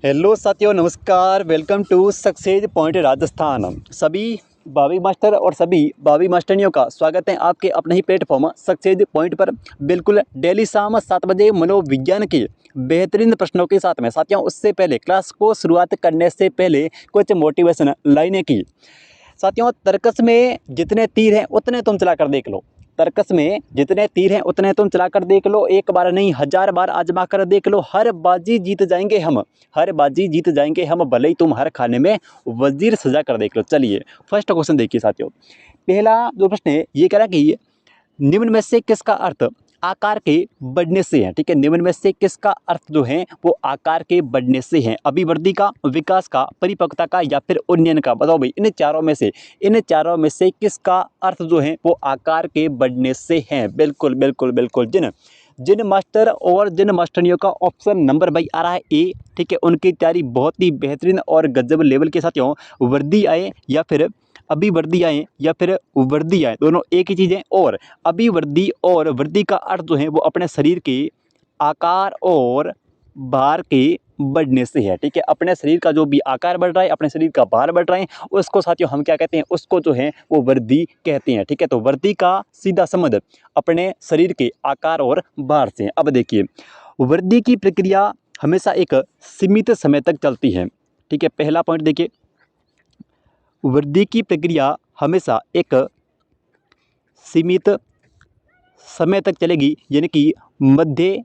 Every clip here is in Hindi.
हेलो साथियों, नमस्कार। Welcome to success point Rajasthan. सभी भावी मास्टर और सभी भावी मास्टरनियों का स्वागत है आपके अपने ही प्लेटफॉर्म सक्सेस पॉइंट पर। बिल्कुल डेली शाम 7 बजे मनोविज्ञान के बेहतरीन प्रश्नों के साथ में। साथियों, उससे पहले क्लास को शुरुआत करने से पहले कुछ मोटिवेशन लाइनें की। साथियों, तर्कस में जितने तीर हैं उतने तुम चला कर देख लो। तर्कस में जितने तीर हैं उतने तुम चला कर देख लो। एक बार नहीं 1000 बार आजमा कर देख लो। हर बाजी जीत जाएंगे हम, हर बाजी जीत जाएंगे हम, भले ही तुम हर खाने में वजीर सजा कर देख लो। चलिए फर्स्ट क्वेश्चन देखिए साथियों। पहला जो प्रश्न है ये कह रहा कि निम्न में से किसका अर्थ आकार के बढ़ने से है। ठीक है, निम्न में से किसका अर्थ जो है वो आकार के बढ़ने से है। अभिवृद्धि का, विकास का, परिपक्वता का या फिर उन्नयन का। बताओ भाई, इन चारों में से किसका अर्थ जो है वो आकार के बढ़ने से है। बिल्कुल बिल्कुल बिल्कुल। जिन मास्टर और जिन मास्टरनियों का ऑप्शन नंबर भाई आ रहा है ए, ठीक है, उनकी तैयारी बहुत ही बेहतरीन और गजब लेवल के साथियों। वृद्धि आए या फिर अभिवृद्धि आए या फिर वृद्धि आए, दोनों एक ही चीज़ है। और अभिवृद्धि और वृद्धि का अर्थ जो है वो अपने शरीर के आकार और भार के बढ़ने से है। ठीक है, अपने शरीर का जो भी आकार बढ़ रहा है, अपने शरीर का भार बढ़ रहा है, उसको साथियों हम क्या कहते हैं, उसको जो है वो वृद्धि कहते हैं। ठीक है, तो वृद्धि का सीधा संबंध अपने शरीर के आकार और भार से है। अब देखिए, वृद्धि की प्रक्रिया हमेशा एक सीमित समय तक चलती है। ठीक है, पहला पॉइंट देखिए, वृद्धि की प्रक्रिया हमेशा एक सीमित समय तक चलेगी, यानी कि मध्य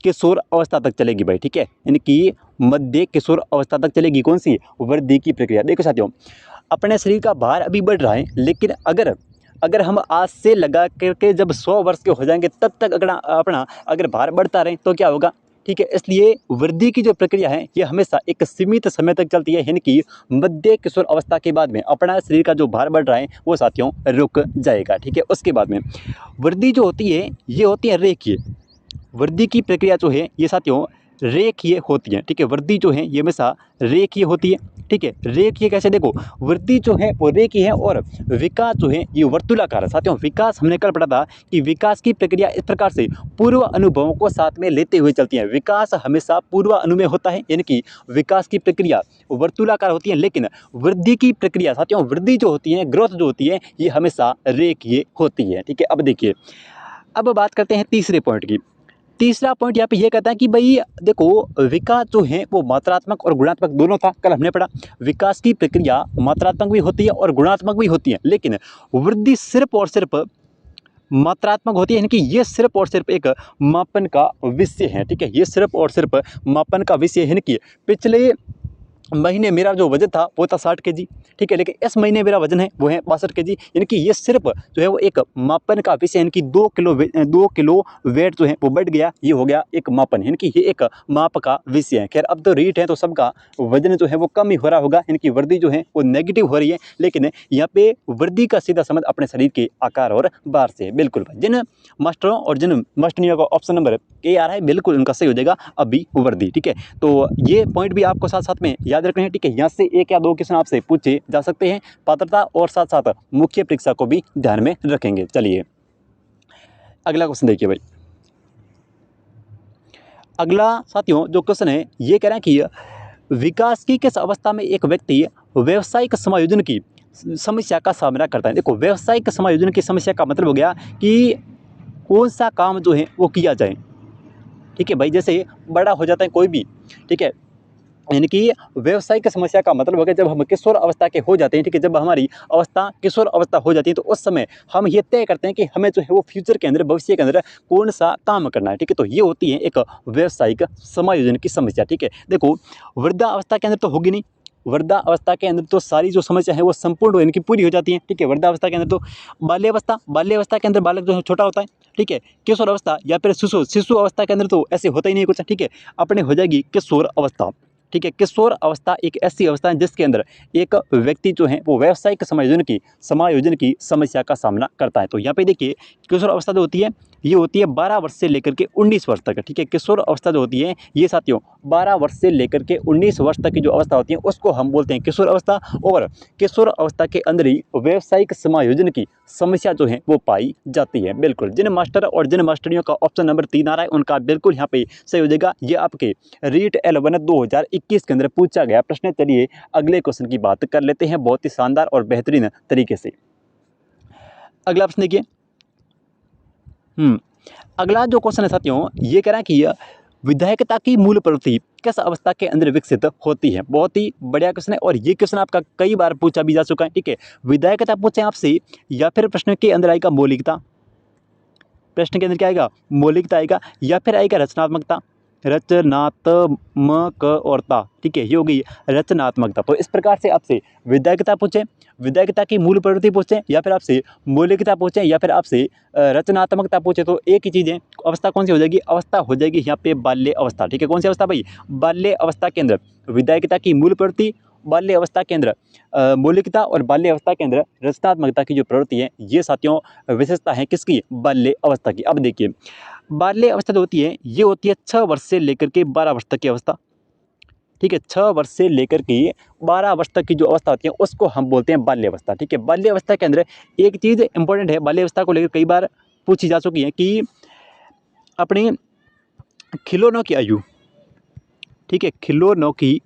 किशोर अवस्था तक चलेगी भाई। ठीक है, यानी कि मध्य किशोर अवस्था तक चलेगी कौन सी वृद्धि की प्रक्रिया। देखो साथियों, अपने शरीर का भार अभी बढ़ रहा है, लेकिन अगर हम आज से लगा करके जब 100 वर्ष के हो जाएंगे तब तक अपना अगर भार बढ़ता रहे तो क्या होगा। ठीक है, इसलिए वृद्धि की जो प्रक्रिया है ये हमेशा एक सीमित समय तक चलती है, यानी कि मध्य किशोर अवस्था के बाद में अपना शरीर का जो भार बढ़ रहा है वो साथियों रुक जाएगा। ठीक है, उसके बाद में वृद्धि जो होती है ये होती है रेखीय। वृद्धि की प्रक्रिया जो है ये साथियों रेखीय होती है। ठीक है, वृद्धि जो है ये हमेशा रेखीय होती है। ठीक है, रेखीय कैसे, देखो वृद्धि जो है वो रेखीय है और विकास जो है ये वर्तुलाकार है। साथियों, विकास हमने कल पढ़ा था कि विकास की प्रक्रिया इस प्रकार से पूर्व अनुभवों को साथ में लेते हुए चलती है। विकास हमेशा पूर्व अनुमेय होता है, यानी कि विकास की प्रक्रिया वर्तुलाकार होती है, लेकिन वृद्धि की प्रक्रिया साथियों, वृद्धि जो होती है, ग्रोथ जो होती है, ये हमेशा रेखीय होती है। ठीक है, अब देखिए, अब बात करते हैं तीसरे पॉइंट की। तीसरा पॉइंट यहाँ पे ये कहता है कि भाई देखो, विकास जो है वो मात्रात्मक और गुणात्मक दोनों था, कल हमने पढ़ा। विकास की प्रक्रिया मात्रात्मक भी होती है और गुणात्मक भी होती है, लेकिन वृद्धि सिर्फ और सिर्फ मात्रात्मक होती है, यानी कि ये सिर्फ और सिर्फ एक मापन का विषय है। ठीक है, ये सिर्फ और सिर्फ मापन का विषय है, यानी कि पिछले महीने मेरा जो वजन था वो था 60 kg। ठीक है, लेकिन इस महीने मेरा वजन है वो है 62 kg, यानी कि ये सिर्फ जो है वो एक मापन का विषय है, यानी कि 2 किलो वेट जो है वो बढ़ गया, ये हो गया एक मापन, यानी कि ये एक माप का विषय है। खैर, अब तो रीट है तो सबका वजन जो है वो कम ही हो रहा होगा, यानी कि वृद्धि जो है वो नेगेटिव हो रही है, लेकिन यहाँ पे वृद्धि का सीधा संबंध अपने शरीर के आकार और भार से है। बिल्कुल, जिन मास्टरों और जिन मास्टरनियों का ऑप्शन नंबर ए आ रहा है बिल्कुल उनका सही हो जाएगा अभिवृद्धि। ठीक है, तो ये पॉइंट भी आपको साथ साथ में याद रखना है। ठीक है, यहाँ से एक या दो क्वेश्चन आपसे पूछे जा सकते हैं, पात्रता और साथ साथ मुख्य परीक्षा को भी ध्यान में रखेंगे। चलिए अगला क्वेश्चन देखिए भाई। अगला साथियों जो क्वेश्चन है ये कह रहा है कि विकास की किस अवस्था में एक व्यक्ति व्यावसायिक समायोजन की समस्या का सामना करता है। देखो, व्यावसायिक समायोजन की समस्या का मतलब हो गया कि कौन सा काम जो है वो किया जाए। ठीक है भाई, जैसे बड़ा हो जाता है कोई भी, ठीक है, यानी कि व्यावसायिक समस्या का मतलब हो गया जब हम किशोर अवस्था के हो जाते हैं। ठीक है, जब हमारी अवस्था किशोर अवस्था हो जाती है तो उस समय हम ये तय करते हैं कि हमें जो है वो फ्यूचर के अंदर, भविष्य के अंदर कौन सा काम करना है। ठीक है, तो ये होती है एक व्यावसायिक समायोजन की समस्या। ठीक है, देखो वृद्धावस्था के अंदर तो होगी नहीं, वृद्धावस्था के अंदर तो सारी जो समस्या है वो संपूर्ण यानी कि पूरी हो जाती है। ठीक है, वृद्धावस्था के अंदर तो बाल्यावस्था के अंदर बालक जो है छोटा होता है। ठीक है, किशोर अवस्था या फिर शिशु अवस्था के अंदर तो ऐसे होता ही नहीं कुछ। ठीक है, अपने हो जाएगी किशोर अवस्था। ठीक है, किशोर अवस्था एक ऐसी अवस्था है जिसके अंदर एक व्यक्ति जो है वो व्यावसायिक समायोजन की समस्या का सामना करता है। तो यहाँ पे देखिए, किशोर अवस्था जो होती है ये होती है 12 वर्ष से लेकर के 19 वर्ष तक, ठीक है। किशोर अवस्था जो होती है ये साथियों 12 वर्ष से लेकर के 19 वर्ष तक की जो अवस्था होती है उसको हम बोलते हैं किशोर अवस्था। और किशोर अवस्था के अंदर ही व्यावसायिक समायोजन की समस्या जो है वो पाई जाती है। बिल्कुल, जिन मास्टर और जिन मास्टरियों का ऑप्शन नंबर 3 आ रहा है उनका बिल्कुल यहाँ पे सही हो जाएगा। ये आपके रीट L1 2021 के अंदर पूछा गया प्रश्न। चलिए अगले क्वेश्चन की बात कर लेते हैं बहुत ही शानदार और बेहतरीन तरीके से। अगला प्रश्न देखिए। अगला जो क्वेश्चन है साथियों ये कह रहा है कि विधायकता की मूल प्रवृत्ति किस अवस्था के अंदर विकसित होती है। बहुत ही बढ़िया क्वेश्चन है और ये क्वेश्चन आपका कई बार पूछा भी जा चुका है, ठीक है। विधायकता पूछे आपसे या फिर प्रश्न के अंदर आएगा मौलिकता, प्रश्न के अंदर क्या आएगा मौलिकता आएगा, या फिर आएगा रचनात्मकता, रचनात्मकता, ठीक है। ये हो गई रचनात्मकता। तो इस प्रकार से आपसे विधायकता पूछे, विधायकता की मूल प्रवृत्ति पूछे, या फिर आपसे मौलिकता पूछे, या फिर आपसे रचनात्मकता पूछे, तो एक ही चीज़ है अवस्था कौन सी हो जाएगी, अवस्था हो जाएगी यहाँ पे बाल्य अवस्था, ठीक है। कौन सी अवस्था भाई, बाल्य अवस्था के अंदर विधायकता की मूल प्रवृत्ति, बाल्य अवस्था के अंदर मौलिकता और बाल्य अवस्था के अंदर रचनात्मकता की जो प्रवृत्ति है ये साथियों विशेषता है किसकी, बाल्य अवस्था की। अब देखिए बाल्य अवस्था जो होती है ये होती है 6 वर्ष से लेकर के 12 वर्ष तक की अवस्था, ठीक है। 6 वर्ष से लेकर के 12 वर्ष तक की जो अवस्था होती है उसको हम बोलते हैं बाल्य अवस्था, ठीक है। बाल्य अवस्था के अंदर एक चीज़ इंपॉर्टेंट है, बाल्य अवस्था को लेकर कई बार पूछी जा चुकी है कि अपने खिलौनों की आयु, ठीक है, खिलौनों की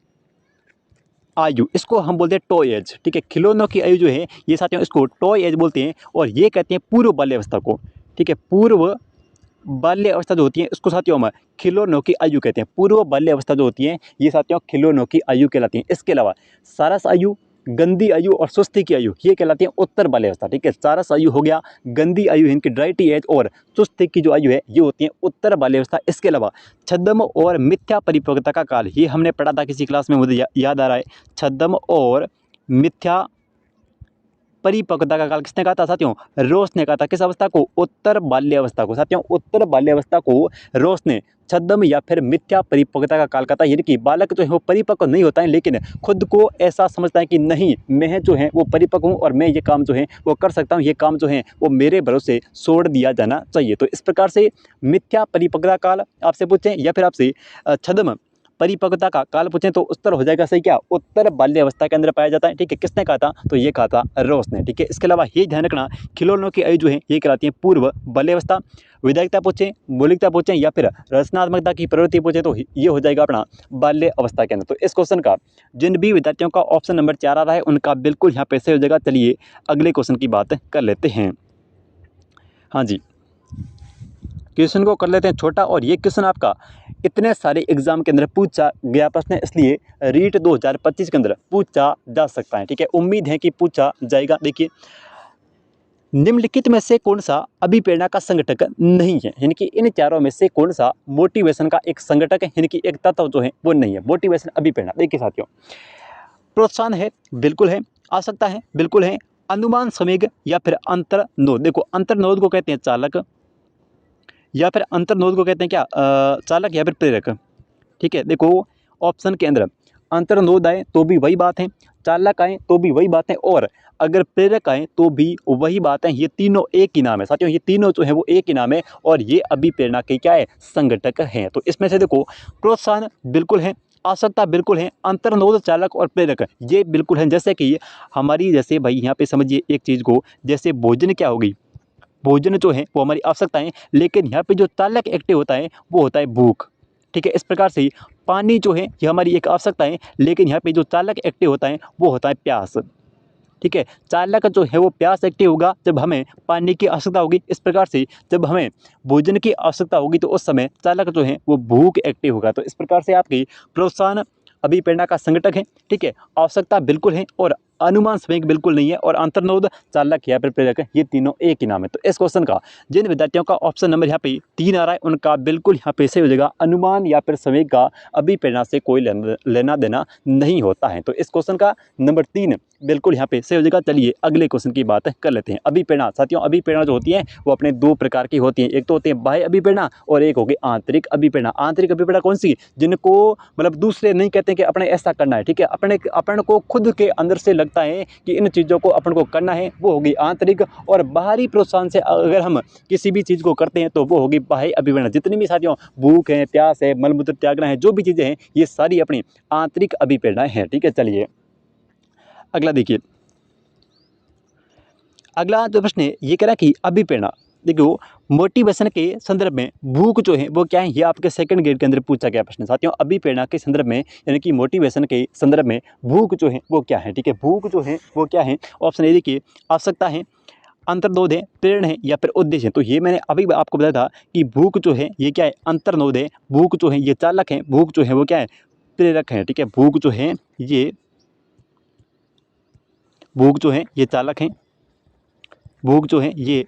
आयु इसको हम बोलते हैं टॉय एज, ठीक है। खिलौनों की आयु जो है ये साथियों इसको टॉय एज बोलते हैं और ये कहते हैं पूर्व बाल्य अवस्था को, ठीक है। पूर्व बाल्य अवस्था जो होती है इसको साथियों हम खिलौनों की आयु कहते हैं। पूर्व बाल्य अवस्था जो होती है ये साथियों खिलौनों की आयु कहलाती है। इसके अलावा सारस आयु, गंदी आयु और सुस्ती की आयु ये कहलाती है उत्तर बाल्य अवस्था, ठीक है। सारस आयु हो गया, गंदी आयु इनकी ड्राइटी एज और सुस्ती की जो आयु है ये होती है उत्तर बाल्य अवस्था। इसके अलावा छद्म और मिथ्या परिपक्वता का काल ये हमने पढ़ा था किसी क्लास में, मुझे याद आ रहा है। छद्म और मिथ्या परिपक्वता का काल किसने कहा था साथियों, रोस ने कहा था। किस अवस्था को, उत्तर बाल्य अवस्था को साथियों, उत्तर बाल्य अवस्था को रोस ने छद्म या फिर मिथ्या परिपक्वता का काल कहता है। यानी कि बालक जो है वो परिपक्व नहीं होता है लेकिन खुद को ऐसा समझता है कि नहीं मैं जो है वो परिपक्व हूँ और मैं ये काम जो है वो कर सकता हूँ, ये काम जो है वो मेरे भरोसे छोड़ दिया जाना चाहिए। तो इस प्रकार से मिथ्या परिपक्वता काल आपसे पूछें या फिर आपसे छद्म परिपक्वता का काल पूछें तो उत्तर हो जाएगा सही क्या, उत्तर बाल्य अवस्था के अंदर पाया जाता है, ठीक है। किसने कहा था, तो ये कहा था रोस ने, ठीक है। इसके अलावा ये ध्यान रखना खिलौनों की आयु जो है ये कहलाती है पूर्व बाल्य अवस्था। विधायकता पूछें, मौलिकता पूछें या फिर रचनात्मकता की प्रवृत्ति पूछे तो ये हो जाएगा अपना बाल्य अवस्था के अंदर। तो इस क्वेश्चन का जिन भी विद्यार्थियों का ऑप्शन नंबर 4 आ रहा है उनका बिल्कुल यहाँ पे सही हो जाएगा। चलिए अगले क्वेश्चन की बात कर लेते हैं। हाँ जी, क्वेश्चन को कर लेते हैं छोटा। और ये क्वेश्चन आपका इतने सारे एग्जाम के अंदर पूछा गया प्रश्न है इसलिए रीट 2025 के अंदर पूछा जा सकता है, ठीक है। उम्मीद है कि पूछा जाएगा। देखिए निम्नलिखित में से कौन सा अभिप्रेरणा का संगठक नहीं है, यानी कि इन चारों में से कौन सा मोटिवेशन का एक संगठक है, यानी कि एक तत्व जो है वो नहीं है। मोटिवेशन अभिप्रेरणा देखिए साथियों, प्रोत्साहन है बिल्कुल है, आसक्ता है बिल्कुल है, अनुमान संवेग या फिर अंतर्नोद। देखो अंतर्नोद को कहते हैं चालक या फिर अंतर्नोद को कहते हैं क्या, चालक या फिर प्रेरक, ठीक है। देखो ऑप्शन के अंदर अंतर्नोद आए तो भी वही बात है, चालक आए तो भी वही बात है और अगर प्रेरक आए तो भी वही बात है। ये तीनों एक ही नाम है साथियों, ये तीनों जो है वो एक ही नाम है और ये अभिप्रेरणा के क्या है, संगठक हैं। तो इसमें से देखो प्रोत्साहन बिल्कुल है, आसक्ता बिल्कुल है, अंतर्नोद, चालक और प्रेरक ये बिल्कुल हैं। जैसे कि हमारी जैसे भाई यहाँ पे समझिए एक चीज़ को, जैसे भोजन क्या होगी, भोजन जो है वो हमारी आवश्यकता है लेकिन यहाँ पे जो चालक एक्टिव होता है वो होता है भूख, ठीक है। इस प्रकार से पानी जो है ये हमारी एक आवश्यकता है लेकिन यहाँ पे जो चालक एक्टिव होता है वो होता है प्यास, ठीक है। चालक जो है वो प्यास एक्टिव होगा जब हमें पानी की आवश्यकता होगी। इस प्रकार से जब हमें भोजन की आवश्यकता होगी तो उस समय चालक जो है वो भूख एक्टिव होगा। तो इस प्रकार से आपकी प्रोत्साहन अभिप्रेरणा का संगठक है, ठीक है। आवश्यकता बिल्कुल है और अनुमान संवेग बिल्कुल नहीं है और अंतर्नोद, चालक या फिर प्रेरक ये तीनों एक ही नाम है। तो इस क्वेश्चन का जिन विद्यार्थियों का ऑप्शन नंबर यहाँ पे 3 आ रहा है उनका बिल्कुल यहाँ पे सही हो जाएगा। अनुमान या फिर संवेग का अभिप्रेरणा से कोई लेना देना नहीं होता है। तो इस क्वेश्चन का नंबर 3 बिल्कुल यहाँ पे सही हो जाएगा। चलिए अगले क्वेश्चन की बात कर लेते हैं। अभिप्रेरणा साथियों, अभिप्रेरणा जो होती है वो अपने दो प्रकार की होती है, एक तो होती है बाह्य अभिप्रेरणा और एक होगी आंतरिक अभिप्रेरणा। आंतरिक अभिप्रेरणा कौन सी, जिनको मतलब दूसरे नहीं कहते कि अपने ऐसा करना है, ठीक है, अपने अपन को खुद के अंदर से लगता है कि इन चीज़ों को अपन को करना है, वो होगी आंतरिक। और बाहरी प्रोत्साहन से अगर हम किसी भी चीज़ को करते हैं तो वो होगी बाह्य अभिप्रेरणा। जितनी भी साथियों भूख है, प्यास है, मलमूत्र त्यागना है, जो भी चीज़ें हैं ये सारी अपनी आंतरिक अभिप्रेरणाएं हैं, ठीक है। चलिए अगला देखिए, अगला जो प्रश्न है ये कह रहा है कि अभिप्रेरणा, देखो मोटिवेशन के संदर्भ में भूख जो है वो क्या है, ये आपके सेकंड ग्रेड के अंदर पूछा गया प्रश्न साथियों। अभिप्रेरणा के संदर्भ में यानी कि मोटिवेशन के संदर्भ में भूख जो है वो क्या है, ठीक है। भूख जो है वो क्या है, ऑप्शन ए देखिए, आवश्यकता है, अंतर्नोद है, प्रेरणा है या फिर उद्देश्य है। तो ये मैंने अभी आपको बताया था कि भूख जो है ये क्या है, अंतर्नोद है, भूख जो है ये चालक है, भूख जो है वो क्या है, प्रेरक है, ठीक है। भूख जो है ये, भूख जो है ये चालक है, भूख जो है ये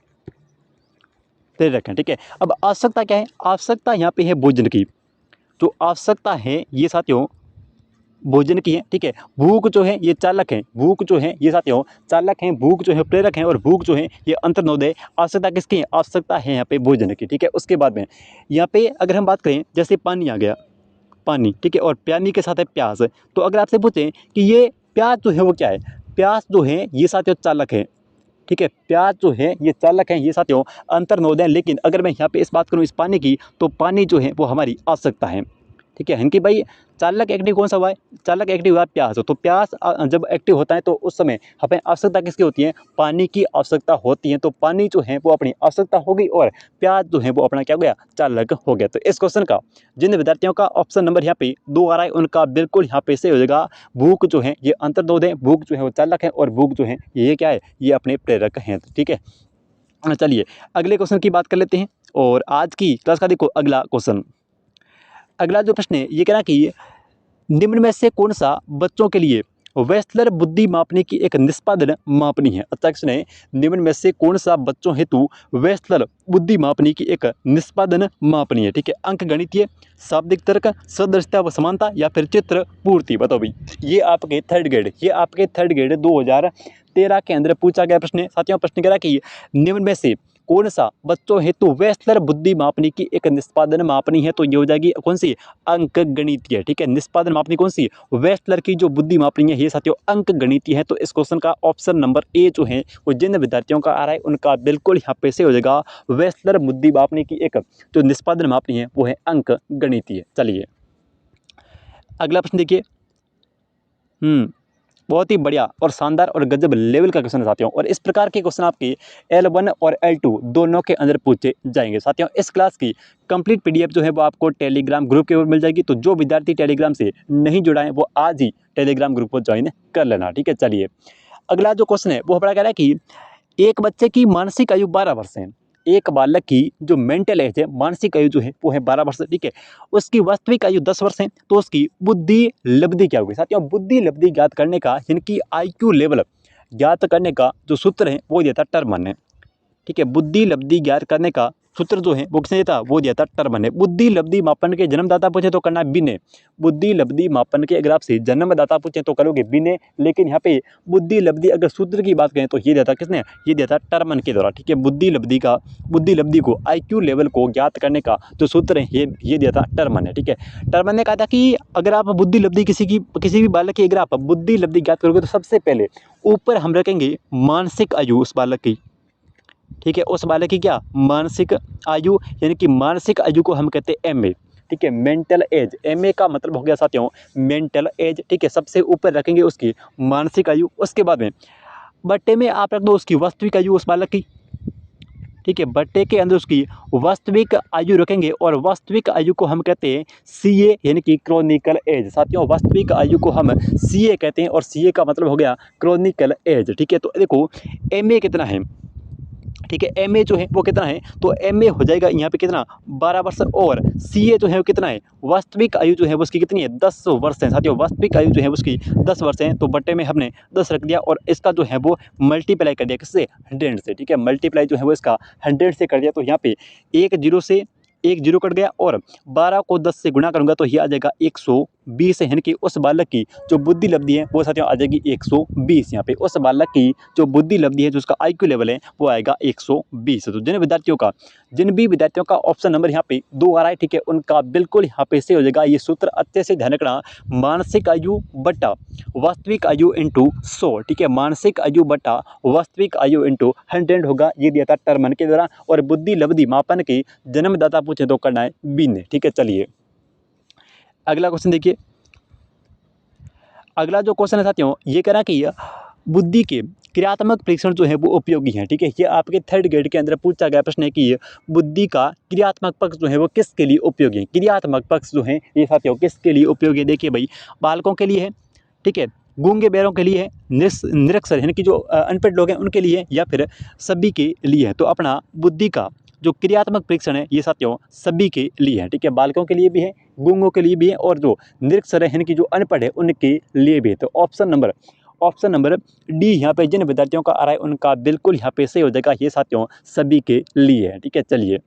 प्रेरक है, ठीक है। अब आवश्यकता क्या है, आवश्यकता यहाँ पे है भोजन की, तो आवश्यकता है ये साथियों भोजन की है, ठीक है। भूख जो है ये चालक है, भूख जो है ये साथियों चालक है, भूख जो है प्रेरक है और भूख जो है ये अंतर्नोद है। आवश्यकता किसकी है, आवश्यकता है यहाँ पे भोजन की, ठीक है। उसके बाद में यहाँ पे अगर हम बात करें, जैसे पानी आ गया, पानी, ठीक है, और पानी के साथ है प्यास, तो अगर आपसे पूछें कि ये प्यास जो है वो क्या है, प्यास जो है ये साथियों चालक है, ठीक है। प्यास जो है ये चालक है, ये साथियों अंतर्नोद है। लेकिन अगर मैं यहाँ पे इस बात करूँ इस पानी की, तो पानी जो है वो हमारी आवश्यकता है, ठीक है। इनकी भाई चालक एक्टिव कौन सा हुआ है, चालक एक्टिव हुआ प्यास, तो प्यास जब एक्टिव होता है तो उस समय हमें आवश्यकता किसकी होती है, पानी की आवश्यकता होती है। तो पानी जो है वो अपनी आवश्यकता हो गई और प्यास जो है वो अपना क्या हो गया, चालक हो गया। तो इस क्वेश्चन का जिन विद्यार्थियों का ऑप्शन नंबर यहाँ पे 2 आ रहा है उनका बिल्कुल यहाँ पे सही हो जाएगा। भूख जो है ये अंतर्नोद है, भूख जो है वो चालक है और भूख जो है ये क्या है, ये अपने प्रेरक हैं, ठीक है। चलिए अगले क्वेश्चन की बात कर लेते हैं। और आज की क्लास का देखो अगला क्वेश्चन, अगला जो प्रश्न है ये कह रहा है कि निम्न में से कौन सा बच्चों के लिए वेस्लर बुद्धि मापने की एक निष्पादन मापनी है। अच्छा क्वेश्चन है, निम्न में से कौन सा बच्चों हेतु वेस्लर बुद्धि मापने की एक निष्पादन मापनी है, ठीक है। अंक गणितीय, शाब्दिक तर्क, सदृशता व समानता या फिर चित्र पूर्ति। बताओ भाई, ये आपके थर्ड ग्रेड, ये आपके थर्ड ग्रेड 2013 के अंदर पूछा गया प्रश्न है साथियों। प्रश्न कह रहा है कि निम्न में से कौन सा बच्चों हेतु वेस्लर बुद्धि मापनी की एक निष्पादन मापनी है, तो ये हो जाएगी कौन सी, अंक गणितीय, ठीक है। निष्पादन मापनी कौन सी, वेस्लर की जो बुद्धि मापनी है ये साथियों अंक गणितीय है। तो इस क्वेश्चन का ऑप्शन नंबर ए जो है वो जिन विद्यार्थियों का आ रहा है उनका बिल्कुल यहाँ पे से हो जाएगा। वेस्लर बुद्धि मापनी की एक जो निष्पादन मापनी है वो है अंक गणितीय। चलिए अगला प्रश्न देखिए, बहुत ही बढ़िया और शानदार और गजब लेवल का क्वेश्चन है साथियों। और इस प्रकार के क्वेश्चन आपके L1 और L2 दोनों के अंदर पूछे जाएंगे साथियों। इस क्लास की कंप्लीट पीडीएफ जो है वो आपको टेलीग्राम ग्रुप के ऊपर मिल जाएगी। तो जो विद्यार्थी टेलीग्राम से नहीं जुड़ा है वो आज ही टेलीग्राम ग्रुप को ज्वाइन कर लेना, ठीक है। चलिए अगला जो क्वेश्चन है वो बड़ा कह रहा है कि एक बच्चे की मानसिक आयु 12 वर्ष है, एक बालक की जो मेंटल एज है, मानसिक आयु जो है वो है 12 वर्ष, ठीक है। उसकी वास्तविक आयु 10 वर्ष है, तो उसकी बुद्धि लब्धि क्या होगी साथियों। बुद्धि लब्धि ज्ञात करने का यानी IQ लेवल ज्ञात करने का जो सूत्र है वो दिया था टर्मन ने, ठीक है। बुद्धि लब्धि ज्ञात करने का सूत्र जो है वो किसने दिया था, वो दिया था टर्मन ने। बुद्धि लब्धि मापन के जन्मदाता पूछे तो करना बिने, बुद्धि लब्धि मापन के अगर आपसे जन्मदाता पूछे तो करोगे बिने। लेकिन यहाँ पे बुद्धि लब्धि अगर सूत्र की बात करें तो ये दिया था किसने, ये दिया था टर्मन के द्वारा, ठीक है। बुद्धि लब्धि को IQ लेवल को ज्ञात करने का जो सूत्र है ये दिया था टर्मन ने, ठीक है। टर्मन ने कहा था कि अगर आप बुद्धि लब्धि किसी भी बालक की अगर आप बुद्धि लब्धि ज्ञात करोगे तो सबसे पहले ऊपर हम रखेंगे मानसिक आयु उस बालक की, ठीक है। उस बालक की क्या मानसिक आयु, यानी कि मानसिक आयु को हम कहते हैं MA, ठीक है। मेंटल एज, MA का मतलब हो गया साथियों मेंटल एज, ठीक है। सबसे ऊपर रखेंगे उसकी मानसिक आयु। उसके बाद में बट्टे में आप रख दो उसकी वास्तविक आयु उस बालक की, ठीक है। बट्टे के अंदर उसकी वास्तविक आयु रखेंगे और वास्तविक आयु को हम कहते हैं CA यानी कि क्रॉनिकल एज। साथियों वास्तविक आयु को हम CA कहते हैं और CA का मतलब हो गया क्रॉनिकल एज, ठीक है। तो देखो MA कितना है, ठीक है। MA जो है वो कितना है, तो MA हो जाएगा यहाँ पे कितना 12 वर्ष और CA जो है वो कितना है, वास्तविक आयु जो है वो उसकी कितनी है 10 वर्ष है साथियों। वास्तविक आयु जो है उसकी 10 वर्ष है। तो बट्टे में हमने 10 रख दिया और इसका जो है वो मल्टीप्लाई कर दिया किससे, 100 से, ठीक है। मल्टीप्लाई जो है वो इसका 100 से कर दिया। तो यहाँ पे एक जीरो कट गया और 12 को 10 से गुणा करूंगा तो ये आ जाएगा 120 है, यानी कि उस बालक की जो बुद्धि लब्धि है वो साथियों आ जाएगी 120। यहाँ पे उस बालक की जो बुद्धि लब्धि है, जो उसका IQ लेवल है वो आएगा 120। तो जिन भी विद्यार्थियों का ऑप्शन नंबर यहाँ पे 2 आ रहा है, ठीक है, उनका बिल्कुल यहाँ पे से हो जाएगा ये सूत्र अच्छे से ध्यान रखना, मानसिक आयु बटा वास्तविक आयु इंटू 100, ठीक है, मानसिक आयु बटा वास्तविक आयु इंटू 100 होगा, ये दिया था टर्मन के द्वारा। और बुद्धि लब्धि मापन की जन्मदाता पूछे तो करना है बीने, ठीक है। चलिए अगला क्वेश्चन देखिए। अगला जो क्वेश्चन है साथियों ये कह रहा है कि बुद्धि के क्रियात्मक परीक्षण जो है वो उपयोगी हैं, ठीक है। ये आपके 3rd ग्रेड के अंदर पूछा गया प्रश्न है कि बुद्धि का क्रियात्मक पक्ष जो है वो किसके लिए उपयोगी है। क्रियात्मक पक्ष जो है ये साथियों किसके लिए उपयोगी है, देखिए भाई, बालकों के लिए है, ठीक है, गूंगे बहरों के लिए है, निरक्षर यानी कि जो अनपढ़ लोग हैं उनके लिए, या फिर सभी के लिए है। तो अपना बुद्धि का जो क्रियात्मक परीक्षण है ये साथियों सभी के लिए है, ठीक है, बालकों के लिए भी है, गूंगों के लिए भी है, और जो निरक्षर है यानी कि जो अनपढ़ है उनके लिए भी है। तो ऑप्शन नंबर डी यहाँ पे जिन विद्यार्थियों का आ रहा है उनका बिल्कुल यहाँ पे सही हो जाएगा, ये साथियों सभी के लिए है, ठीक है। चलिए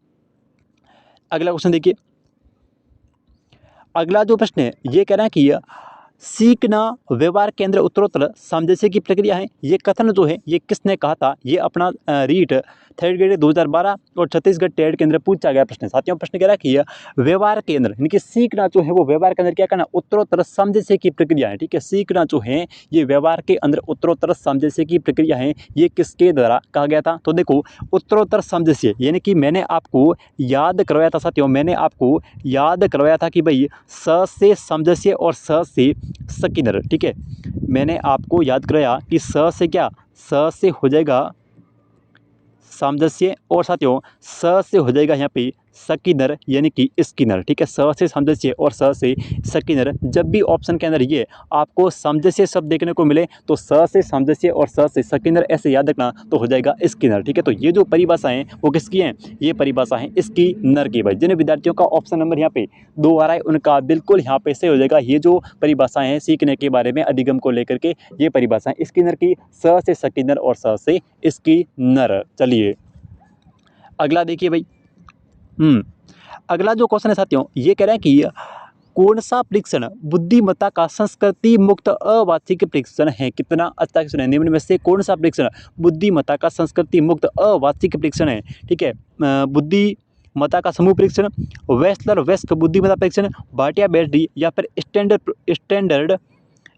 अगला क्वेश्चन देखिए। अगला जो प्रश्न है ये कह रहा है कि सीखना व्यवहार केंद्र उत्तरोत्तर सामंजस्य की प्रक्रिया है। ये कथन जो है ये किसने कहा था, ये अपना रीट 3rd ग्रेड 2012 और छत्तीसगढ़ टेट के अंदर पूछा गया प्रश्न। साथियों प्रश्न कह रहा है कि व्यवहार केंद्र यानी कि सीखना जो है वो व्यवहार के अंदर क्या करना, उत्तरोत्तर सामंजस्य की प्रक्रिया है, ठीक है। सीखना जो है ये व्यवहार के अंदर उत्तरोत्तर सामंजस्य की प्रक्रिया है, ये किसके द्वारा कहा गया था। तो देखो उत्तरोत्तर सामंजस्य यानी कि मैंने आपको याद करवाया था साथियों, मैंने आपको याद करवाया था कि भाई स से सामंजस्य और स से स्किनर, ठीक है, मैंने आपको याद कराया कि स से क्या, स से हो जाएगा सामंजस्य और साथियों स से हो जाएगा यहाँ पे स्किनर यानी कि स्किनर, ठीक है। स से सामंजस्य और स से स्किनर। जब भी ऑप्शन के अंदर ये आपको सामंजस्य शब्द देखने को मिले तो स से सामंजस्य और स से स्किनर ऐसे याद रखना, तो हो जाएगा स्किनर, ठीक है। तो ये जो परिभाषाएं वो किसकी हैं, ये परिभाषा है स्किनर की। भाई जिन विद्यार्थियों का ऑप्शन नंबर यहाँ पे 2 आ रहा है उनका बिल्कुल यहाँ पे से हो जाएगा, ये जो परिभाषाएं हैं सीखने के बारे में अधिगम को लेकर के, ये परिभाषाएं स्किनर की, स से स्किनर और स से स्किनर। चलिए अगला देखिए भाई। अगला जो क्वेश्चन है साथियों ये कह रहा है कि कौन सा परीक्षण बुद्धिमत्ता का संस्कृति मुक्त अवाचिक परीक्षण है। कितना अच्छा क्वेश्चन है। निम्न में से कौन सा परीक्षण बुद्धिमत्ता का संस्कृति मुक्त अवाचिक परीक्षण है, ठीक है। बुद्धिमत्ता का समूह परीक्षण, वेस्लर वेस्क बुद्धिमत्ता परीक्षण, भाटिया बैटरी, या फिर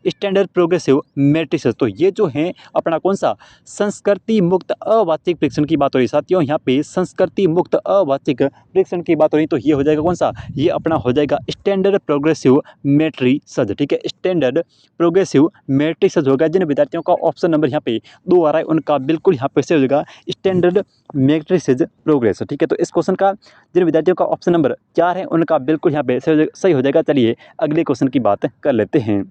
स्टैंडर्ड प्रोग्रेसिव मैट्रिसेस। तो ये जो है अपना कौन सा संस्कृति मुक्त अवाचिक परीक्षण की बात हो रही है साथियों, यहाँ पे संस्कृति मुक्त अवाचिक परीक्षण की बात हो रही, तो ये हो जाएगा कौन सा, ये अपना हो जाएगा स्टैंडर्ड प्रोग्रेसिव मैट्रिसेस, ठीक है। स्टैंडर्ड प्रोग्रेसिव मैट्रिसेस होगा। जिन विद्यार्थियों का ऑप्शन नंबर यहाँ पे 2 आ रहा है उनका बिल्कुल यहाँ पे से हो जाएगा स्टैंडर्ड मैट्रिसेस प्रोग्रेस, ठीक है। तो इस क्वेश्चन का जिन विद्यार्थियों का ऑप्शन नंबर 4 है उनका बिल्कुल यहाँ पे सही हो जाएगा। चलिए अगले क्वेश्चन की बात कर लेते हैं।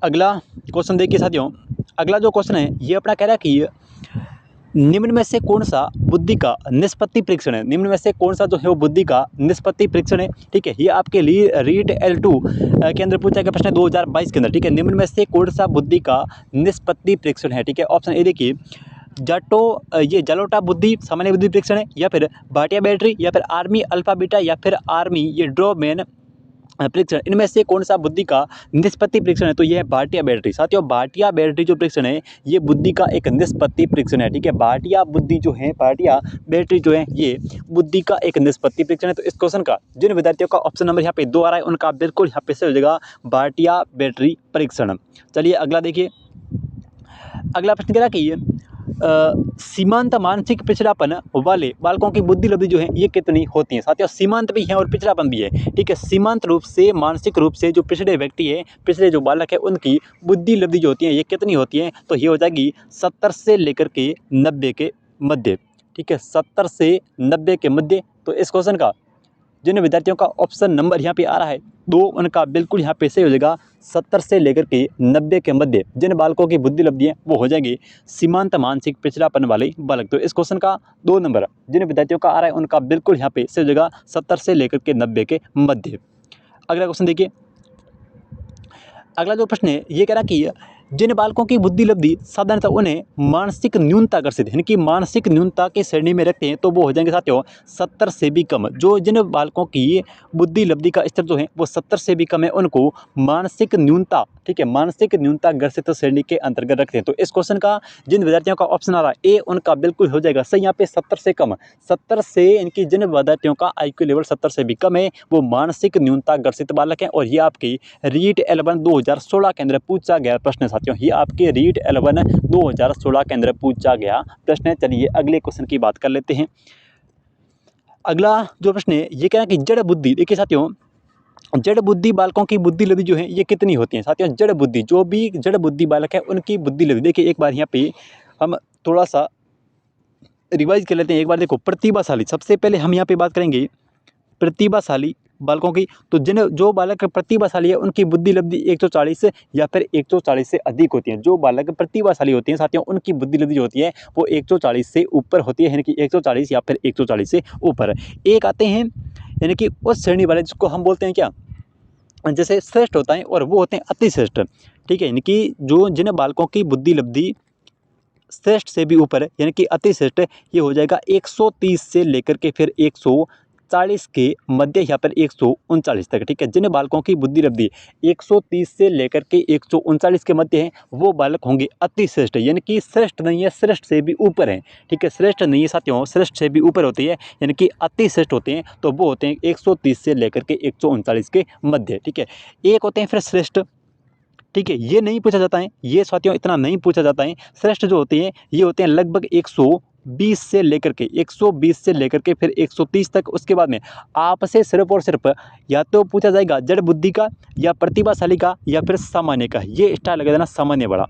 अगला क्वेश्चन देखिए साथियों। अगला जो क्वेश्चन है ये अपना कह रहा है कि निम्न में से कौन सा बुद्धि का निष्पत्ति परीक्षण है। निम्न में से कौन सा जो है वो बुद्धि का निष्पत्ति परीक्षण है, ठीक है। ये आपके लिए रीट L2 के अंदर पूछा गया प्रश्न है 2022 के अंदर, ठीक है। निम्न में से कौन सा बुद्धि का निष्पत्ति परीक्षण है, ठीक है। ऑप्शन ए देखिए, ये जलोटा बुद्धि सामान्य बुद्धि परीक्षण है, या फिर भाटिया बैटरी, या फिर आर्मी अल्फा बीटा, या फिर आर्मी ये ड्रॉमेन परीक्षण। इनमें से कौन सा बुद्धि का निष्पत्ति परीक्षण है, तो यह है भाटिया बैटरी। साथियों भाटिया बैटरी जो परीक्षण है ये बुद्धि का एक निष्पत्ति परीक्षण है, ठीक है। भाटिया बुद्धि जो है, भाटिया बैटरी जो है ये बुद्धि का एक निष्पत्ति परीक्षण है। तो इस क्वेश्चन का जिन विद्यार्थियों का ऑप्शन नंबर यहाँ पे 2 आ रहा है उनका बिल्कुल यहाँ पे से हो जाएगा भाटिया बैटरी परीक्षण। चलिए अगला देखिए। अगला प्रश्न कह रहा है कि सीमांत मानसिक पिछड़ापन वाले बालकों की बुद्धि लब्धि जो है ये कितनी होती है। साथियों सीमांत भी है और पिछड़ापन भी है, ठीक है। सीमांत रूप से मानसिक रूप से जो पिछड़े व्यक्ति है, पिछड़े जो बालक है उनकी बुद्धि लब्धि जो होती है ये कितनी होती है, तो ये हो जाएगी 70 से लेकर के 90 के मध्य, ठीक है। 70 से 90 के मध्य। तो इस क्वेश्चन का जिन विद्यार्थियों का ऑप्शन नंबर यहाँ पे आ रहा है 2 उनका बिल्कुल यहाँ पे सही हो जाएगा 70 से लेकर के 90 के मध्य। जिन बालकों की बुद्धि लब्धि है वो हो जाएंगे सीमांत मानसिक पिछड़ापन वाले बालक। तो इस क्वेश्चन का 2 नंबर जिन विद्यार्थियों का आ रहा है उनका बिल्कुल यहाँ पे सही हो जाएगा 70 से लेकर के 90 के मध्य। अगला क्वेश्चन देखिए। अगला जो प्रश्न है ये कह रहा कि जिन बालकों की बुद्धि लब्धि साधारणतः उन्हें मानसिक न्यूनता ग्रसित यानी कि मानसिक न्यूनता की श्रेणी में रखते हैं तो वो हो जाएंगे साथियों 70 से भी कम। जो जिन बालकों की बुद्धि लब्धि का स्तर जो है वो 70 से भी कम है उनको मानसिक न्यूनता, ठीक है, मानसिक न्यूनता ग्रसित श्रेणी के अंतर्गत रखते हैं। तो इस क्वेश्चन का जिन विद्यार्थियों का ऑप्शन आ रहा है ए उनका बिल्कुल हो जाएगा सही। यहाँ पे 70 से कम, 70 से इनकी जिन विद्यार्थियों का IQ लेवल 70 से भी कम है वो मानसिक न्यूनता ग्रसित बालक हैं। और ये आपकी रीट 11 2016 के अंदर पूछा गया प्रश्न है साथियों। ये आपके रीट 11 2016 के अंदर पूछा गया प्रश्न है। चलिए अगले क्वेश्चन की बात कर लेते हैं। अगला जो प्रश्न है ये कह रहा है कि जड़ बुद्धि, देखिए साथियों जड़ बुद्धि बालकों की बुद्धि लब्धि जो है ये कितनी होती है साथियों। जड़ बुद्धि, जो भी जड़ बुद्धि बालक है उनकी बुद्धि लब्धि, देखिए एक बार यहाँ पे हम थोड़ा सा रिवाइज कर लेते हैं। एक बार देखो प्रतिभाशाली, सबसे पहले हम यहाँ पे बात करेंगे प्रतिभाशाली बालकों की। तो जिन जो बालक प्रतिभाशाली है उनकी बुद्धि लब्धि 140 या फिर 140 से अधिक होती है। जो बालक प्रतिभाशाली होते हैं साथियों उनकी बुद्धि लब्धि जो होती है वो 140 से ऊपर होती है, यानी कि 140 या फिर 140 से ऊपर। एक आते हैं यानी कि उस श्रेणी वाले जिसको हम बोलते हैं क्या, जैसे श्रेष्ठ होता है और वो होते हैं अति श्रेष्ठ, ठीक है। यानी कि जो जिन बालकों की बुद्धि लब्धि श्रेष्ठ से भी ऊपर है यानी कि अति श्रेष्ठ, ये हो जाएगा 130 से लेकर के फिर 140 के मध्य या फिर 139 तक, ठीक है। जिन बालकों की बुद्धि लब्धि 130 से लेकर के 139 के मध्य है वो बालक होंगे अति श्रेष्ठ, यानी कि श्रेष्ठ नहीं है, श्रेष्ठ से भी ऊपर है, ठीक है। श्रेष्ठ नहीं है साथियों, श्रेष्ठ से भी ऊपर होती है, यानी कि अति श्रेष्ठ होते हैं तो वो होते हैं 130 से लेकर के 139 के मध्य, ठीक है। एक होते हैं फिर श्रेष्ठ, ठीक है, ये नहीं पूछा जाता है, ये साथियों इतना नहीं पूछा जाता है। श्रेष्ठ जो होते हैं ये होते हैं लगभग 120 से लेकर के 120 से लेकर के फिर 130 तक। उसके बाद में आपसे सिर्फ और सिर्फ या तो पूछा जाएगा जड़ बुद्धि का या प्रतिभाशाली का या फिर सामान्य का, ये स्टाइल लगा देना सामान्य बड़ा,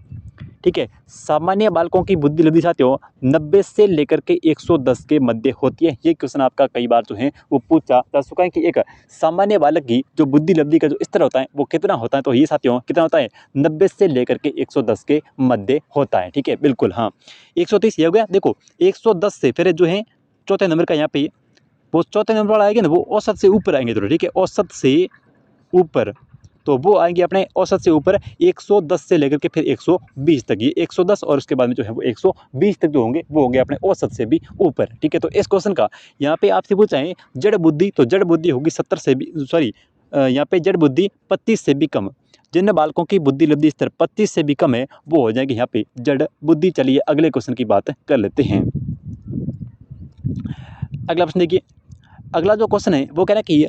ठीक है। सामान्य बालकों की बुद्धि लब्धि साथियों 90 से लेकर के 110 के मध्य होती है। ये क्वेश्चन आपका कई बार जो है वो पूछा जा चुका है कि एक सामान्य बालक की जो बुद्धि लब्धि का जो स्तर होता है वो कितना होता है। तो ये साथियों कितना होता है 90 से लेकर के 110 के मध्य होता है, ठीक है, बिल्कुल। हाँ 130 ये हो गया। देखो 110 से फिर जो है चौथे नंबर का यहाँ पे वो चौथे नंबर वाला आएगा ना वो औसत से ऊपर आएंगे दोनों, ठीक है, औसत से ऊपर। तो वो आएंगे अपने औसत से ऊपर 110 से लेकर के फिर 120 तक। ये 110 और उसके बाद में जो है वो 120 तक जो होंगे वो होंगे अपने औसत से भी ऊपर, ठीक है। तो इस क्वेश्चन का यहाँ पे आपसे पूछा है जड़ बुद्धि, तो जड़ बुद्धि होगी 70 से भी यहाँ पे जड़ बुद्धि 25 से भी कम। जिन बालकों की बुद्धि लब्धि स्तर 25 से भी कम है वो हो जाएगी यहाँ पे जड़ बुद्धि। चलिए अगले क्वेश्चन की बात कर लेते हैं। अगला प्रश्न देखिए, अगला जो क्वेश्चन है वो कह रहा है कि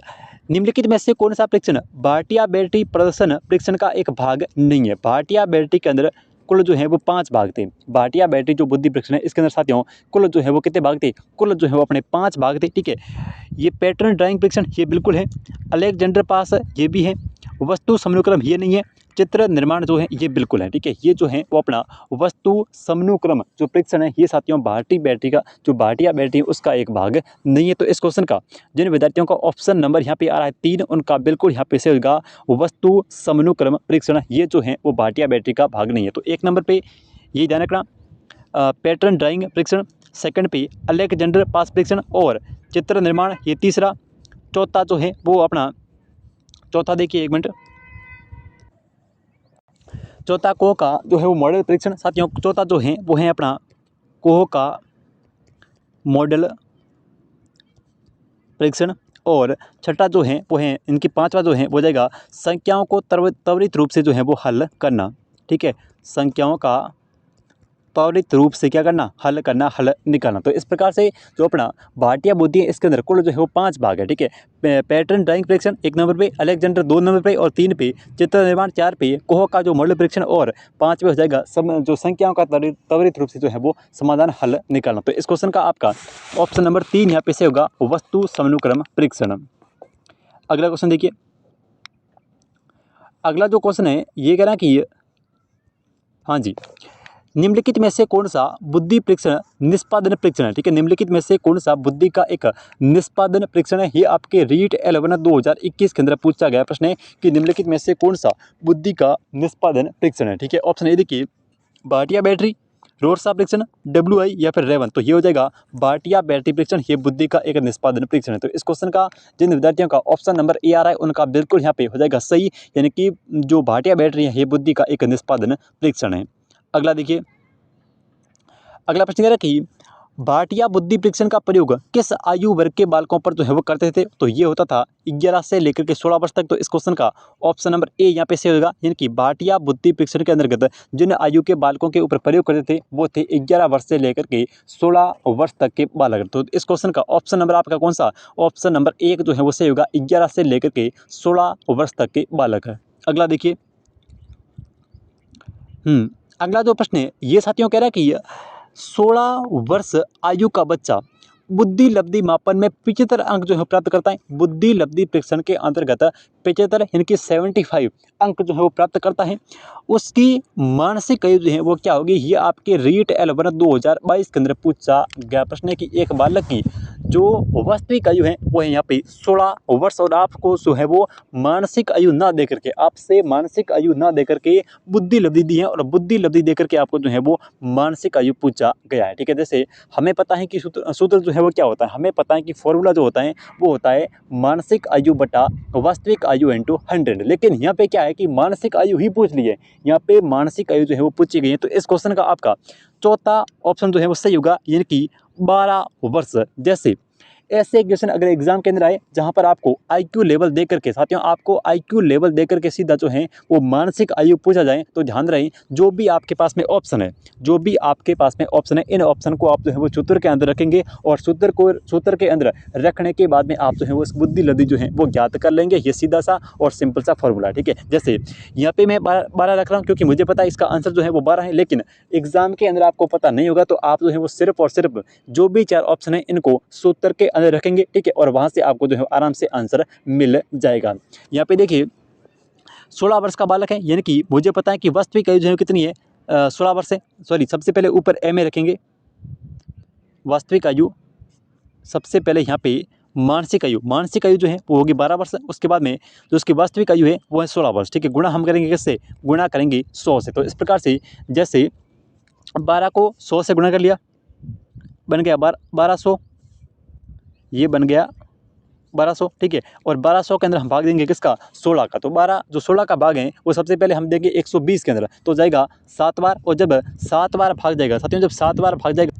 निम्नलिखित में से कौन सा परीक्षण भाटिया-बेल्ट्री प्रदर्शन परीक्षण का एक भाग नहीं है। भाटिया-बेल्ट्री के अंदर कुल जो है वो 5 भाग थे। भाटिया-बेल्ट्री जो बुद्धि परीक्षण है इसके अंदर साथियों कुल जो है वो कितने भाग थे, कुल जो है वो अपने 5 भाग थे, ठीक है। ये पैटर्न ड्राइंग परीक्षण ये बिल्कुल है, अलेक्जेंडर पास ये भी है, वस्तु समनुक्रम ये नहीं है, चित्र निर्माण जो है ये बिल्कुल है, ठीक है। ये जो है वो अपना वस्तु समनुक्रम जो परीक्षण है ये साथियों भाटिया-बेल्ट्री का जो भाटिया-बेल्ट्री उसका एक भाग नहीं है। तो इस क्वेश्चन का जिन विद्यार्थियों का ऑप्शन नंबर यहाँ पे आ रहा है 3 उनका बिल्कुल यहाँ पे से होगा वस्तु समनुक्रम परीक्षण, ये जो है वो भाटिया-बेल्ट्री का भाग नहीं है। तो एक नंबर पे ये ध्यान रखना पैटर्न ड्राइंग परीक्षण, सेकंड पे अलेक्जेंडर पास परीक्षण और चित्र निर्माण ये तीसरा। चौथा जो है वो अपना चौथा देखिए एक मिनट, चौथा कोह का जो है वो मॉडल परीक्षण साथियों। चौथा जो है वो है अपना कोह का मॉडल परीक्षण और छठा जो है वो है इनकी पांचवा जो है वो जाएगा संख्याओं को त्वरित रूप से जो है वो हल करना, ठीक है। संख्याओं का त्वरित रूप से क्या करना, हल करना, हल निकालना। तो इस प्रकार से जो अपना भाटिया बुद्धि है इसके अंदर कुल जो है वो 5 भाग है, ठीक है। पैटर्न ड्राइंग परीक्षण 1 नंबर पे, अलेक्जेंडर 2 नंबर पे और 3 पे, चित्र निर्माण 4 पे, कोह का जो मॉडल परीक्षण और 5 पे हो जाएगा जो संख्याओं का त्वरित रूप से जो है वो समाधान हल निकालना। तो इस क्वेश्चन का आपका ऑप्शन नंबर 3 यहाँ पे से होगा वस्तु समनुक्रम परीक्षण। अगला क्वेश्चन देखिए, अगला जो क्वेश्चन है ये कह रहा है कि हाँ जी निम्नलिखित में से कौन सा बुद्धि परीक्षण निष्पादन परीक्षण है, ठीक है। निम्नलिखित में से कौन सा बुद्धि का एक निष्पादन परीक्षण है। ये आपके रीट 11 2021 के अंदर पूछा गया प्रश्न है कि निम्नलिखित में से कौन सा बुद्धि का निष्पादन परीक्षण है, ठीक है। ऑप्शन ए देखिए भाटिया-बेल्ट्री, रोर्सा परीक्षण, WI या फिर रेवन। तो ये हो जाएगा भाटिया बैटरी परीक्षण, ये बुद्धि का एक निष्पादन परीक्षण है। तो इस क्वेश्चन का जिन विद्यार्थियों का ऑप्शन नंबर ए आ रहा है उनका बिल्कुल यहाँ पे हो जाएगा सही, यानी कि जो भाटिया बैटरी है ये बुद्धि का एक निष्पादन परीक्षण है। अगला देखिए, अगला प्रश्न कह रहा है कि भाटिया बुद्धि परीक्षण का प्रयोग किस आयु वर्ग के बालकों पर जो है वो करते थे। तो ये होता था 11 से लेकर के 16 वर्ष तक। तो इस क्वेश्चन का ऑप्शन नंबर ए यहाँ पे सही होगा, यानी कि भाटिया बुद्धि परीक्षण के अंतर्गत जिन आयु के बालकों के ऊपर प्रयोग करते थे वो थे 11 वर्ष से लेकर के 16 वर्ष तक के बालक। तो इस क्वेश्चन का ऑप्शन नंबर आपका कौन सा, ऑप्शन नंबर 1 जो है वो सही होगा, 11 से लेकर के 16 वर्ष तक के बालक है। अगला देखिए, अगला जो प्रश्न है ये साथियों कह रहा है कि 16 वर्ष आयु का बच्चा बुद्धि लब्धि मापन में 75 अंक जो है प्राप्त करता है। बुद्धि लब्धि परीक्षण के अंतर्गत 75 यानी कि 75 अंक जो है वो प्राप्त करता है। उसकी मानसिक आयु जो है वो क्या होगी, ये आपके रीट L1 2022 के अंदर पूछा गया प्रश्न है कि एक बालक की जो वास्तविक आयु है वो है यहाँ पे 16 वर्ष, और आपको जो है वो मानसिक आयु ना दे करके, आपसे मानसिक आयु ना दे करके बुद्धि लब्धि दी है, और बुद्धि लब्धि दे करके आपको जो है वो मानसिक आयु पूछा गया है। ठीक है, जैसे हमें पता है कि सूत्र जो है वो क्या होता है, हमें पता है कि फॉर्मूला जो होता है वो होता है मानसिक आयु बटा वास्तविक आयु इंटू 100। लेकिन यहाँ पे क्या है कि मानसिक आयु ही पूछ ली है, यहाँ पे मानसिक आयु जो है वो पूछी गई है। तो इस क्वेश्चन का आपका चौथा ऑप्शन जो है वो सही होगा, यानी कि 12 वर्ष। जैसे ऐसे क्वेश्चन अगर एग्जाम के अंदर आए जहां पर आपको IQ लेवल दे करके, साथियों आपको IQ लेवल दे करके सीधा जो है वो मानसिक आयु पूछा जाए, तो ध्यान रहे जो भी आपके पास में ऑप्शन है, जो भी आपके पास में ऑप्शन है, इन ऑप्शन को आप जो है वो सूत्र के अंदर रखेंगे, और सूत्र के अंदर रखने के बाद में आप जो है वो बुद्धि लब्धि जो है वो ज्ञात कर लेंगे। ये सीधा सा और सिंपल सा फॉर्मूला। ठीक है, जैसे यहाँ पे मैं 12 रख रहा हूँ क्योंकि मुझे पता है इसका आंसर जो है वो 12 है, लेकिन एग्जाम के अंदर आपको पता नहीं होगा, तो आप जो है वो सिर्फ और सिर्फ जो भी 4 ऑप्शन है इनको सूत्र के अंदर रखेंगे। ठीक है, और वहां से आपको जो है आराम से आंसर मिल जाएगा। यहाँ पे देखिए 16 वर्ष का बालक है, यानी कि मुझे पता है कि वास्तविक आयु जो है कितनी है, 16 वर्ष है। सॉरी, सबसे पहले ऊपर ए में रखेंगे वास्तविक आयु, सबसे पहले यहाँ पे मानसिक आयु जो है वो होगी 12 वर्ष। उसके बाद में जो उसकी वास्तविक आयु है वो है 16 वर्ष। ठीक है, गुणा हम करेंगे किससे, गुणा करेंगे 100 से। तो इस प्रकार से जैसे 12 को 100 से गुणा कर लिया, बन गया 1200, ये बन गया 1200। ठीक है, और 1200 के अंदर हम भाग देंगे किसका, 16 का। तो 12 जो 16 का भाग है वो सबसे पहले हम देंगे 120 के अंदर, तो जाएगा 7 बार। और जब 7 बार भाग जाएगा साथियों, जब 7 बार भाग जाएगा,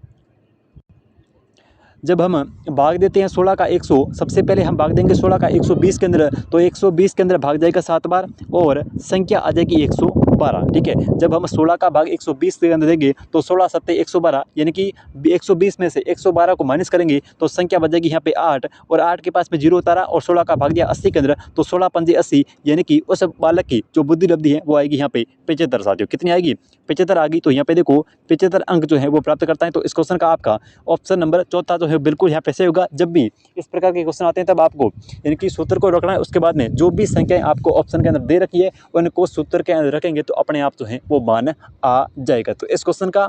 जब हम भाग देते हैं 16 का 100, सबसे पहले हम भाग देंगे 16 का 120 के अंदर, तो 120 के अंदर भाग जाएगा 7 बार और संख्या आ जाएगी 112। ठीक है, जब हम 16 का भाग 120 के अंदर देंगे तो 16 सत्ते 112, यानी कि 120 में से 112 को माइनस करेंगे तो संख्या बचेगी यहाँ पे 8, और 8 के पास में 0 उतारा और 16 का भाग दिया 80 के अंदर, तो 16 पंजे 80, यानी कि उस बालक की जो बुद्धि लब्धि है वो आएगी यहाँ पे 75। साथियों कितनी आएगी, 75 आ गई। तो यहाँ पे देखो 75 अंक जो है वो प्राप्त करता है। तो इस क्वेश्चन का आपका ऑप्शन नंबर चौथा जो है बिल्कुल यहाँ पे सही होगा। जब भी इस प्रकार के क्वेश्चन आते हैं तब आपको यानी कि सूत्र को रखना है, उसके बाद में जो भी संख्याएं आपको ऑप्शन के अंदर दे रखी है उनको सूत्र के अंदर रखेंगे तो अपने आप जो है वो मान आ जाएगा। तो इस क्वेश्चन का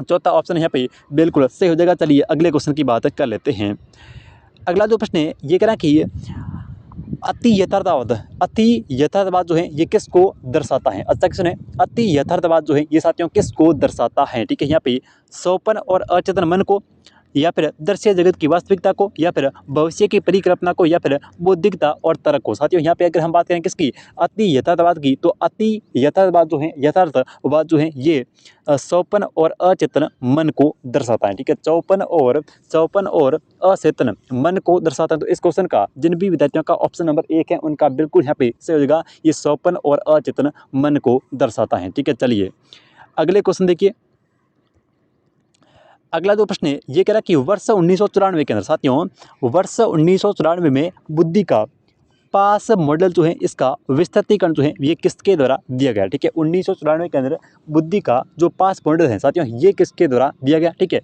चौथा ऑप्शन यहाँ पे बिल्कुल सही हो जाएगा। चलिए अगले क्वेश्चन की बात कर लेते हैं। अगला जो प्रश्न है ये कह रहा है कि अति यथार्थवाद जो है ये किसको दर्शाता है। अच्छा क्वेश्चन है, अति यथार्थवाद जो है ये साथियों किसको दर्शाता है। ठीक है, यहाँ पे सौपन और अचेतन मन को, या फिर दृश्य जगत की वास्तविकता को, या फिर भविष्य की परिकल्पना को, या फिर बौद्धिकता और तर्क को। साथियों यहाँ पे अगर हम बात करें किसकी, अति यथार्थवाद की, तो अति यथार्थवाद जो है, यथार्थवाद जो है ये सौपन और अचेतन मन को दर्शाता है। ठीक है, चौपन और अचेतन मन को दर्शाता है। तो इस क्वेश्चन का जिन भी विद्यार्थियों का ऑप्शन नंबर 1 है उनका बिल्कुल यहाँ पे सही हो जाएगा, ये सौपन और अचेतन मन को दर्शाता है। ठीक है, चलिए अगले क्वेश्चन देखिए। अगला जो प्रश्न है ये कह रहा है कि वर्ष 1994 के अंदर, साथियों वर्ष 1994 में बुद्धि का पास मॉडल जो है इसका विस्तृतीकरण जो है ये किसके द्वारा दिया गया। ठीक है, 1994 के अंदर बुद्धि का जो पास मॉडल है साथियों ये किसके द्वारा दिया गया। ठीक है,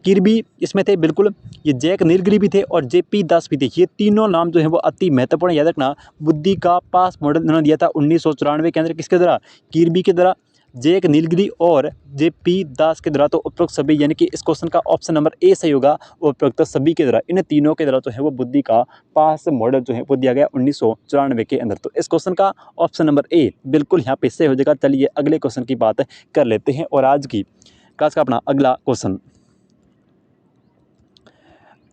किर्बी इसमें थे बिल्कुल, ये जैक नीलगिरी भी थे और JP दास भी थे। ये तीनों नाम जो है वो अति महत्वपूर्ण याद रखना। बुद्धि का पास मॉडल उन्होंने दिया था 1994 के अंदर, किसके द्वारा, किर्बी के द्वारा, जैक नीलगिरी और JP दास के द्वारा। तो उपरोक्त सभी यानी कि इस क्वेश्चन का ऑप्शन नंबर ए सही होगा, उपरोक्त सभी के द्वारा, इन तीनों के द्वारा जो है वो बुद्धि का पास मॉडल जो है वो दिया गया 1994 के अंदर। तो इस क्वेश्चन का ऑप्शन नंबर ए बिल्कुल यहाँ पे सही हो जाएगा। चलिए अगले क्वेश्चन की बात कर लेते हैं। और आज की क्लास का अपना अगला क्वेश्चन।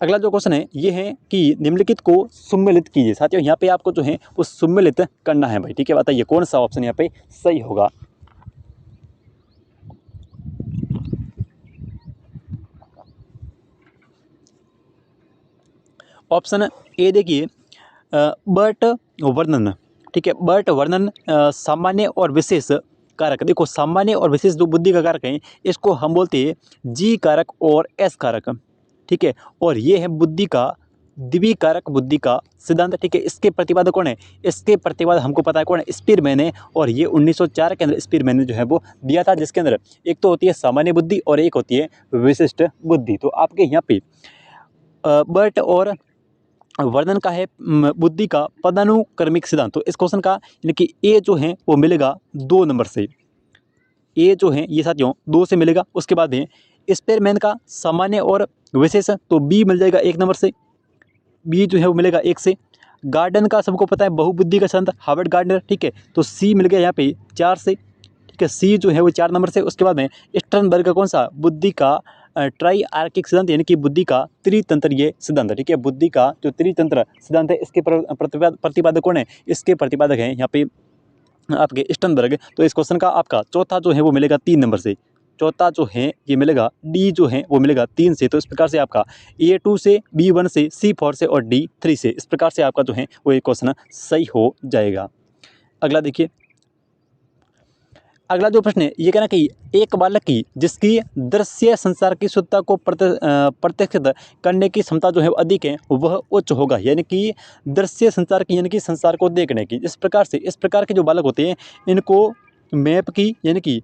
अगला जो क्वेश्चन है ये है कि निम्नलिखित को सम्मिलित कीजिए। साथियों यहाँ पे आपको जो है वो सम्मिलित करना है भाई, ठीक है। बताइए कौन सा ऑप्शन यहाँ पे सही होगा। ऑप्शन ए देखिए, बट वर्णन, ठीक है। बट वर्णन सामान्य और विशेष कारक। देखो सामान्य और विशेष जो बुद्धि का कारक है इसको हम बोलते हैं जी कारक और एस कारक, ठीक है। और ये है बुद्धि का द्विकारक बुद्धि का सिद्धांत, ठीक है। इसके प्रतिपादक कौन है? इसके प्रतिपादक हमको पता है कौन है? स्पीरमैन है। और ये 1904 के अंदर स्पीरमैन ने जो है वो दिया था, जिसके अंदर एक तो होती है सामान्य बुद्धि और एक होती है विशिष्ट बुद्धि। तो आपके यहाँ पे बट और वर्णन का है बुद्धि का पदानुक्रमिक सिद्धांत। तो इस क्वेश्चन का यानी कि ए जो है वो मिलेगा 2 नंबर से। ए जो है ये साथियों 2 से मिलेगा। उसके बाद है स्पेयरमैन का सामान्य और विशेष, तो बी मिल जाएगा 1 नंबर से। बी जो है वो मिलेगा 1 से। गार्डन का सबको पता है बहुबुद्धि का सिद्धांत, हार्वर्ड गार्डनर, ठीक है। तो सी मिल गया यहाँ पे 4 से, ठीक है। सी जो है वो 4 नंबर से। उसके बाद में स्टर्नबर्ग का कौन सा? बुद्धि का ट्राई आर्किक सिद्धांत, यानी कि बुद्धि का त्रितंत्रीय सिद्धांत, ठीक है। बुद्धि का जो त्रितंत्र सिद्धांत है इसके प्रतिपादक कौन है? इसके प्रतिपादक हैं यहाँ पे आपके स्टर्नबर्ग। तो इस क्वेश्चन का आपका चौथा जो है वो मिलेगा 3 नंबर से। चौथा जो है ये मिलेगा डी जो है वो मिलेगा 3 से। तो इस प्रकार से आपका A2 से, B1 से, C4 से और D3 से, इस प्रकार से आपका जो है वो एक क्वेश्चन सही हो जाएगा। अगला देखिए, अगला जो प्रश्न है ये कहना कि एक बालक की जिसकी दृश्य संसार की शुद्धता को प्रत्यक्षित करने की क्षमता जो है वो अधिक है वह उच्च होगा। यानी कि दृश्य संसार की, यानी कि संसार को देखने की, इस प्रकार के जो बालक होते हैं इनको मैप की, यानी कि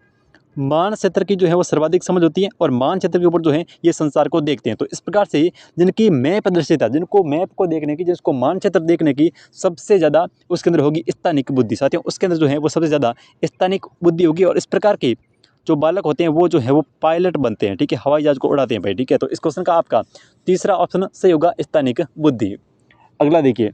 मानचित्र की जो है वो सर्वाधिक समझ होती है और मानचित्र के ऊपर जो है ये संसार को देखते हैं। तो इस प्रकार से जिनकी मैप दृश्यता, जिनको मैप को देखने की, जिसको मानचित्र देखने की सबसे ज़्यादा उसके अंदर होगी स्थानिक बुद्धि। साथियों उसके अंदर जो है वो सबसे ज़्यादा स्थानिक बुद्धि होगी। और इस प्रकार के जो बालक होते हैं वो जो है वो पायलट बनते हैं, ठीक है। हवाई जहाज को उड़ाते हैं भाई, ठीक है। तो इस क्वेश्चन का आपका तीसरा ऑप्शन सही होगा, स्थानिक बुद्धि। अगला देखिए,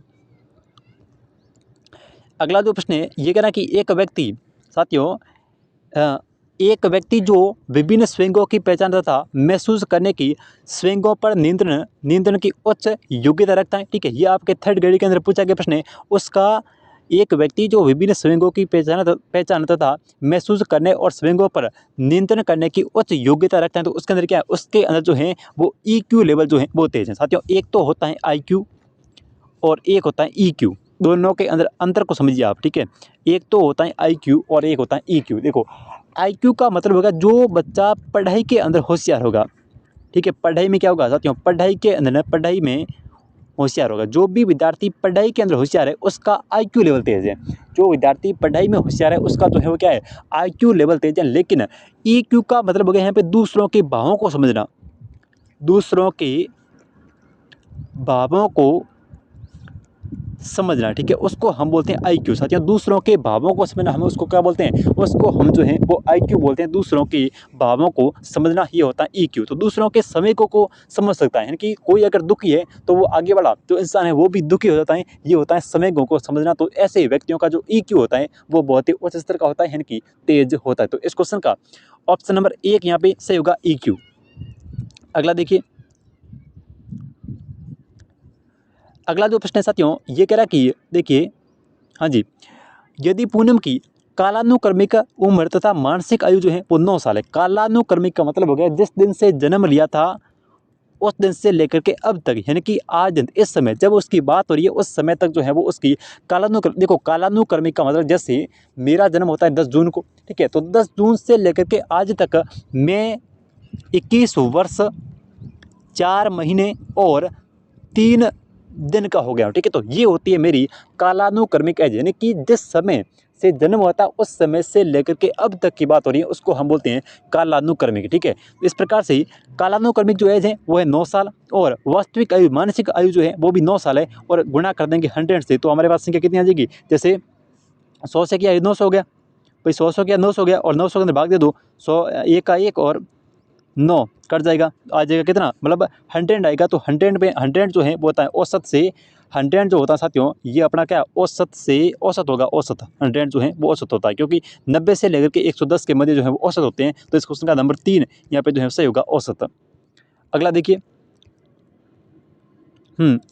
अगला जो प्रश्न है ये कह रहा है कि एक व्यक्ति, साथियों एक व्यक्ति जो विभिन्न स्वयंगों की पहचान तथा महसूस करने की स्वयंगों पर नियंत्रण की उच्च योग्यता रखता है, ठीक है। ये आपके 3rd ग्रेड के अंदर पूछा गया प्रश्न है। उसका एक व्यक्ति जो विभिन्न स्वयंगों की पहचान तथा महसूस करने और स्वयंगों पर नियंत्रण करने की उच्च योग्यता रखता है, तो उसके अंदर क्या है? उसके अंदर जो है वो EQ लेवल जो है वो तेज है। साथियों एक तो होता है IQ और एक होता है EQ। दोनों के अंदर अंतर को समझिए आप, ठीक है। एक तो होता है IQ और एक होता है EQ। देखो IQ का मतलब होगा जो बच्चा पढ़ाई के अंदर होशियार होगा, ठीक है। पढ़ाई में क्या होगा साथियों? पढ़ाई के अंदर, पढ़ाई में होशियार होगा। जो भी विद्यार्थी पढ़ाई के अंदर होशियार है उसका IQ लेवल तेज है। जो विद्यार्थी पढ़ाई में होशियार है उसका जो है वो क्या है? IQ लेवल तेज है। लेकिन EQ का मतलब हो गया यहाँ पे दूसरों के भावों को समझना, दूसरों के भावों को समझना, ठीक है। उसको हम बोलते हैं IQ। साथियों दूसरों के भावों को समझना, हम उसको क्या बोलते हैं? उसको हम जो है वो IQ बोलते हैं। दूसरों के भावों को समझना ये होता है EQ। तो दूसरों के समय को समझ सकता है, यानी कि कोई अगर दुखी है तो वो आगे वाला जो इंसान है वो भी दुखी हो जाता है, ये होता है समय को समझना। तो ऐसे व्यक्तियों का जो EQ होता है वो बहुत ही उच्च स्तर का होता है, यानी कि तेज होता है। तो इस क्वेश्चन का ऑप्शन नंबर 1 यहाँ पे सही होगा, EQ। अगला देखिए, अगला जो प्रश्न है साथियों ये कह रहा है कि देखिए, हाँ जी, यदि पूनम की कालानुक्रमिक उम्र तथा मानसिक आयु जो है वो 9 साल है। कालानुक्रमिक का मतलब हो गया जिस दिन से जन्म लिया था उस दिन से लेकर के अब तक, यानी कि आज दिन, इस समय जब उसकी बात हो रही है उस समय तक जो है वो उसकी देखो कालानुक्रमिक का मतलब जैसे मेरा जन्म होता है 10 जून को, ठीक है। तो 10 जून से लेकर के आज तक मैं 21 वर्ष 4 महीने और 3 दिन का हो गया, ठीक है। तो ये होती है मेरी कालानुक्रमिक एज, यानी कि जिस समय से जन्म हुआ था उस समय से लेकर के अब तक की बात हो रही है उसको हम बोलते हैं कालानुक्रमिक, ठीक है। इस प्रकार से कालानुक्रमिक जो एज है वो है 9 साल और वास्तविक आयु, मानसिक आयु जो है वो भी 9 साल है। और गुणा कर देंगे 100 से तो हमारे पास संख्या कितनी आ जाएगी? जैसे 100 से किया 900 हो गया भाई, 100 किया 900 हो गया और 900 के अंदर भाग दे दो, 100 1 का 1 और 9 कट जाएगा, आ जाएगा कितना? मतलब 100 आएगा। तो 100 पे 100 जो है वो होता है औसत से 100 जो होता है साथियों, ये अपना क्या औसत से औसत होगा, औसत 100 जो है वो औसत होता है, क्योंकि 90 से लेकर के 110 के मध्य जो है वो औसत होते हैं। तो इस क्वेश्चन का नंबर 3 यहाँ पे जो है सही होगा, औसत। अगला देखिए,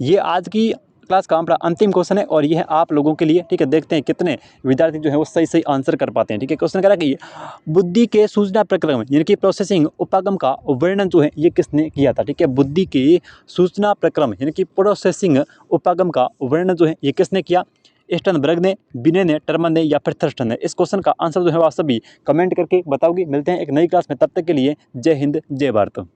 ये आज की क्लास का हमारा अंतिम क्वेश्चन है और ये है आप लोगों के लिए, ठीक है। देखते हैं कितने विद्यार्थी जो है वो सही सही आंसर कर पाते हैं, ठीक है। क्वेश्चन कह रहा है कि बुद्धि के सूचना प्रक्रम यानी कि प्रोसेसिंग उपागम का वर्णन जो है ये किसने किया था, ठीक है। बुद्धि के सूचना प्रक्रम यानी कि प्रोसेसिंग उपागम का वर्णन जो है ये किसने किया? स्टर्नबर्ग ने, बिने ने, टर्मन ने या फिर थर्स्टन ने। इस क्वेश्चन का आंसर जो है वो आप सभी कमेंट करके बताओगे। मिलते हैं एक नई क्लास में, तब तक के लिए जय हिंद, जय भारत।